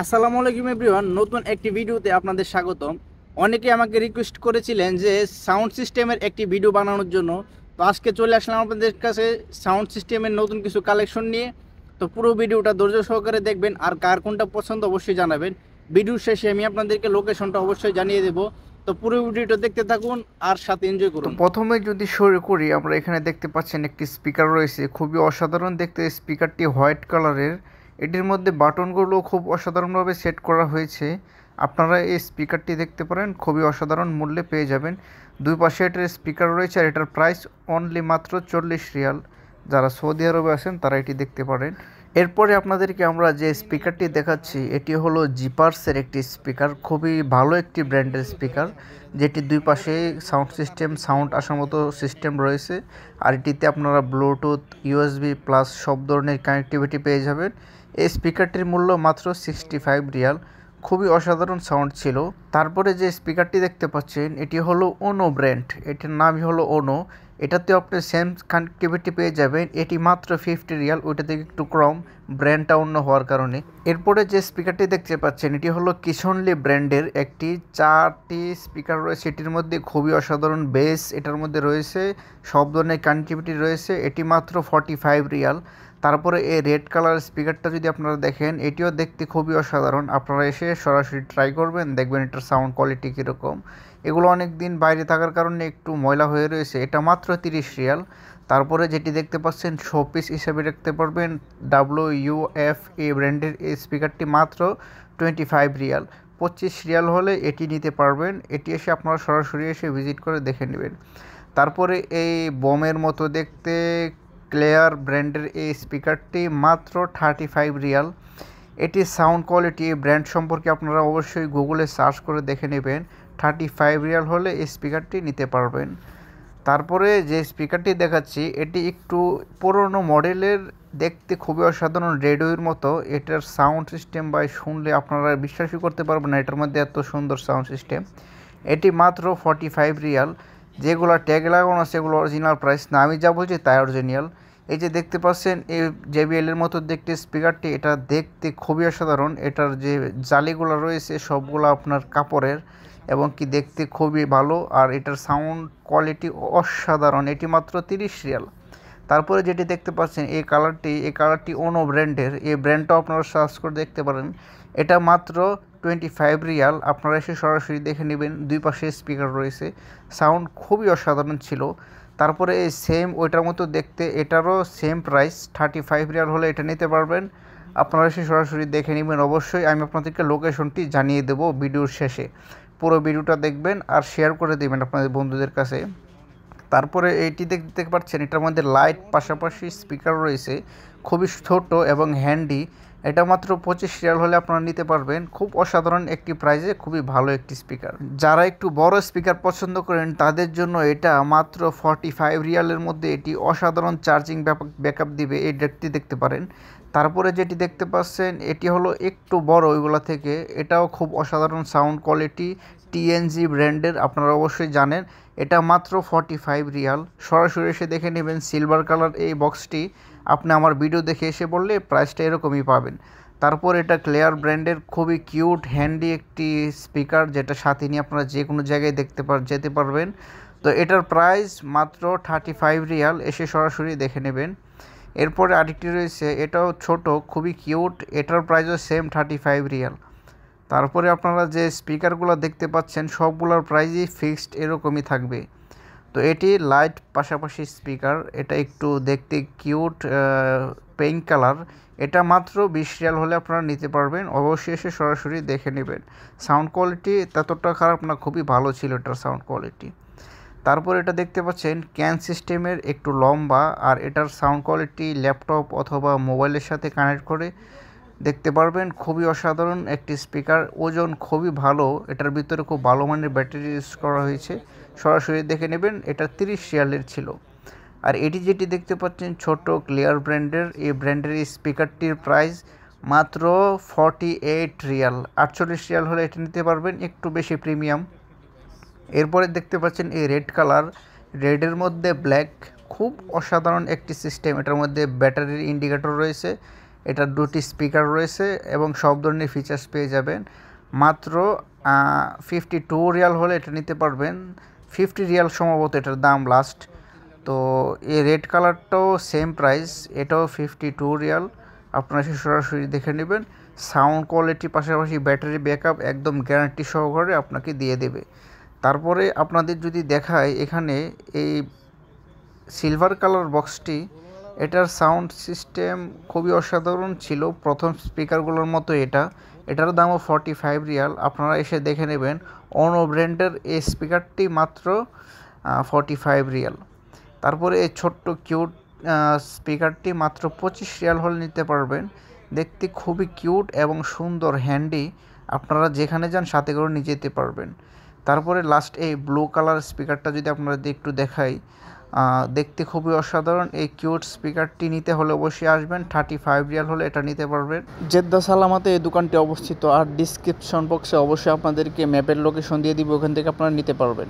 আসসালামু আলাইকুম এভরিওয়ান, নতুন একটি ভিডিওতে আপনাদের স্বাগতম। অনেকে আমাকে রিকোয়েস্ট করেছিলেন যে সাউন্ড সিস্টেমের একটি ভিডিও বানানোর জন্য। তো আজকে চলে আসলাম আপনাদের কাছে সাউন্ড সিস্টেমের নতুন কিছু কালেকশন নিয়ে। তো পুরো ভিডিওটা ধৈর্য সহকারে দেখবেন, আর কার কোনটা পছন্দ অবশ্যই জানাবেন। ভিডিওর শেষে আমি আপনাদেরকে লোকেশনটা অবশ্যই জানিয়ে দেব। তো পুরো ভিডিওটা দেখতে থাকুন আর সাথে এনজয় তো করুন। প্রথমে যদি শুরু করি, আমরা এখানে দেখতে পাচ্ছেন একটি স্পিকার রয়েছে, খুবই অসাধারণ দেখতে। স্পিকারটি হোয়াইট কালারের, এটির মধ্যে বাটনগুলো খুব অসাধারণভাবে সেট করা হয়েছে। আপনারা এই স্পিকারটি দেখতে পারেন, খুবই অসাধারণ মূল্যে পেয়ে যাবেন। দুই পাশে এটার স্পিকার রয়েছে আর এটার প্রাইস অনলি মাত্র 40 রিয়াল। যারা সৌদি আরবে আছেন তারা এটি দেখতে পারেন। এরপরে আপনাদেরকে আমরা যে স্পিকারটি দেখাচ্ছি এটি হলো জিপার্সের একটি স্পিকার, খুবই ভালো একটি ব্র্যান্ডের স্পিকার, যেটি দুই পাশে সাউন্ড আসার মতো সিস্টেম রয়েছে। আর এটিতে আপনারা ব্লুটুথ, ইউএসবি প্লাস সব ধরনের কানেক্টিভিটি পেয়ে যাবেন। এই স্পিকারটির মূল্য মাত্র 65 রিয়াল। খুবই অসাধারণ সাউন্ড ছিল। তারপরে যে স্পিকারটি দেখতে পাচ্ছেন এটি হলো ওনো ব্র্যান্ড, এটির নামই হলো ওনো। এটাতেও আপনি সেম কানেক্টিভিটি পেয়ে যাবেন। এটি মাত্র 50 রিয়াল, ওইটা থেকে একটু কম, ব্র্যান্ডটা অন্য হওয়ার কারণে। এরপরে যে স্পিকারটি দেখতে পাচ্ছেন এটি হলো কিশনলি ব্র্যান্ডের একটি 4টি স্পিকার রয়েছে। এটির মধ্যে খুবই অসাধারণ বেস এটার মধ্যে রয়েছে, সব ধরনের কানেক্টিভিটি রয়েছে। এটি মাত্র 45 রিয়াল। তারপরে এই রেড কালার স্পিকারটা যদি আপনারা দেখেন, এটিও দেখতে খুবই অসাধারণ। আপনারা এসে সরাসরি ট্রাই করবেন, দেখবেন এটার সাউন্ড কোয়ালিটি কীরকম। এগুলো অনেক দিন বাইরে থাকার কারণে একটু ময়লা হয়ে রয়েছে। এটা মাত্র 30 রিয়াল। তারপরে যেটি দেখতে পাচ্ছেন শোপিস হিসেবে দেখতে পারবেন, WUF ব্র্যান্ডের এই স্পিকারটি মাত্র 25 রিয়াল। 25 রিয়াল হলে এটি নিতে পারবেন। এটি এসে আপনারা সরাসরি এসে ভিজিট করে দেখে নেবেন। তারপরে এই বোমের মতো দেখতে ক্লেয়ার ব্র্যান্ডের এই স্পিকারটি মাত্র 35 রিয়াল। এটি সাউন্ড কোয়ালিটি, ব্র্যান্ড সম্পর্কে আপনারা অবশ্যই গুগলে সার্চ করে দেখে নেবেন। 35 রিয়াল হলে এই স্পিকারটি নিতে পারবেন। তারপরে যে স্পিকারটি দেখাচ্ছি এটি একটু পুরনো মডেলের, দেখতে খুবই অসাধারণ, রেডিওর মতো। এটার সাউন্ড সিস্টেম বা শুনলে আপনারা বিশ্বাসই করতে পারবেন না এটার মধ্যে এত সুন্দর সাউন্ড সিস্টেম। এটি মাত্র 45 রিয়াল। যেগুলো ট্যাগ লাগানো আছে সেগুলো অরিজিনাল প্রাইস না, আমি যা বলছি তাই অরিজিনাল। এই যে দেখতে পাচ্ছেন এই JBL-এর মতো দেখতে স্পিকারটি, এটা দেখতে খুবই অসাধারণ। এটার যে জালিগুলো রয়েছে সবগুলো আপনার কাপড়ের, এবং কি দেখতে খুবই ভালো। আর এটার সাউন্ড কোয়ালিটি অসাধারণ। এটি মাত্র 30 রিয়াল। তারপরে যেটি দেখতে পাচ্ছেন এই কালারটি ওনো ব্র্যান্ডের, এই ব্র্যান্ডটাও আপনারা সার্চ করে দেখতে পারেন। এটা মাত্র 25 রিয়াল। আপনারা এসে সরাসরি দেখে নেবেন, দুই পাশে স্পিকার রয়েছে, সাউন্ড খুবই অসাধারণ ছিল। তারপরে এই সেম ওইটার মতো দেখতে, এটারও সেম প্রাইস 35 রিয়াল হলে এটা নিতে পারবেন। আপনারা এসে সরাসরি দেখে নেবেন। অবশ্যই আমি আপনাদেরকে লোকেশনটি জানিয়ে দেবো ভিডিওর শেষে। পুরো ভিডিওটা দেখবেন আর শেয়ার করে দেবেন আপনাদের বন্ধুদের কাছে। তারপরে এইটি দেখতে পাচ্ছেন এটার মধ্যে লাইট পাশাপাশি স্পিকার রয়েছে, খুবই ছোট এবং হ্যান্ডি। এটা মাত্র 25 রিয়াল হলে আপনারা নিতে পারবেন। খুব অসাধারণ একটি প্রাইসে খুবই ভালো একটি স্পিকার। যারা একটু বড় স্পিকার পছন্দ করেন তাদের জন্য এটা মাত্র 45 রিয়ালের মধ্যে এটি অসাধারণ চার্জিং ব্যাকআপ দিবে, এই ডেকটি দেখতে পারেন। তারপরে যেটি দেখতে পাচ্ছেন এটি হলো একটু বড় ওইগুলো থেকে, এটাও খুব অসাধারণ সাউন্ড কোয়ালিটি, TNG ব্র্যান্ডের, আপনারা অবশ্যই জানেন। এটা মাত্র 45 রিয়াল। সরাসরি এসে দেখে নেবেন। সিলভার কালার এই বক্সটি, আপনি আমার ভিডিও দেখে এসে বললে প্রাইসটা এরকমই পাবেন। তারপর এটা ক্লেয়ার ব্র্যান্ডের খুবই কিউট হ্যান্ডি একটি স্পিকার, যেটা সাথে নিয়ে আপনারা যে কোনো জায়গায় যেতে পারবেন। তো এটার প্রাইস মাত্র 35 রিয়াল, এসে সরাসরি দেখে নেবেন। এরপরে আরেকটি রয়েছে, এটাও ছোট, খুবই কিউট, এটার প্রাইসও সেম 35 রিয়াল। তারপরে আপনারা যে স্পিকারগুলো দেখতে পাচ্ছেন সবগুলোর প্রাইসই ফিক্সড এরকমই থাকবে। তো এটি লাইট পাশাপাশি স্পিকার, এটা একটু দেখতে কিউট, পিঙ্ক কালার। এটা মাত্র 20 রিয়াল হলে আপনারা নিতে পারবেন। অবশ্যই এসে সরাসরি দেখে নেবেন। সাউন্ড কোয়ালিটি ততটা খারাপ না, খুবই ভালো ছিল এটার সাউন্ড কোয়ালিটি। তারপর এটা দেখতে পাচ্ছেন ক্যান সিস্টেমের, একটু লম্বা, আর এটার সাউন্ড কোয়ালিটি ল্যাপটপ অথবা মোবাইলের সাথে কানেক্ট করে দেখতে পারবেন। খুবই অসাধারণ একটি স্পিকার, ওজন খুবই ভালো, এটার ভিতরে খুব ভালো মানের ব্যাটারি ইউজ করা হয়েছে। সরাসরি দেখে নেবেন। এটা 30 রিয়ালের ছিল। আর এটি যেটি দেখতে পাচ্ছেন ছোট ক্লিয়ার ব্র্যান্ডের, এই ব্র্যান্ডের এই স্পিকারটির প্রাইস মাত্র 48 রিয়াল। 48 রিয়াল হলে এটা নিতে পারবেন, একটু বেশি প্রিমিয়াম। এরপরে দেখতে পাচ্ছেন এই রেড কালার, রেডের মধ্যে ব্ল্যাক, খুব অসাধারণ একটি সিস্টেম। এটার মধ্যে ব্যাটারির ইন্ডিকেটর রয়েছে, এটার 2টি স্পিকার রয়েছে এবং সব ধরনের ফিচার্স পেয়ে যাবেন। মাত্র 52 রিয়াল হলে এটা নিতে পারবেন। 50 রিয়াল সম্ভবত এটার দাম লাস্ট। তো এই রেড কালারটাও সেম প্রাইস, এটাও 52 রিয়াল। আপনারা এসে সরাসরি দেখে নেবেন। সাউন্ড কোয়ালিটি পাশাপাশি ব্যাটারি ব্যাকআপ একদম গ্যারান্টি সহকারে আপনাকে দিয়ে দেবে। তারপরে আপনাদের যদি দেখায় এখানে এই সিলভার কালার বক্সটি, এটার সাউন্ড সিস্টেম খুবই অসাধারণ ছিল, প্রথম স্পিকারগুলোর মতো এটার দামও 45 রিয়াল। আপনারা এসে দেখে নেবেন। অনো ব্র্যান্ডের এই স্পিকারটি মাত্র 45 রিয়াল। তারপরে এই ছোট্ট কিউট স্পিকারটি মাত্র 25 রিয়াল হলে নিতে পারবেন। দেখতে খুবই কিউট এবং সুন্দর, হ্যান্ডি, আপনারা যেখানে যান সাথে করে নিয়ে যেতে পারবেন। তারপরে লাস্ট এই ব্লু কালার স্পিকারটা যদি আপনারা একটু দেখাই, দেখতে খুবই অসাধারণ। এই কিউট স্পিকারটি নিতে হলে অবশ্যই আসবেন। 35 রিয়াল হলে এটা নিতে পারবেন। জেদ্দা সালামাতে এই দোকানটি অবস্থিত, আর ডিসক্রিপশন বক্সে অবশ্যই আপনাদেরকে ম্যাপের লোকেশন দিয়ে দিব, ওখান থেকে আপনারা নিতে পারবেন।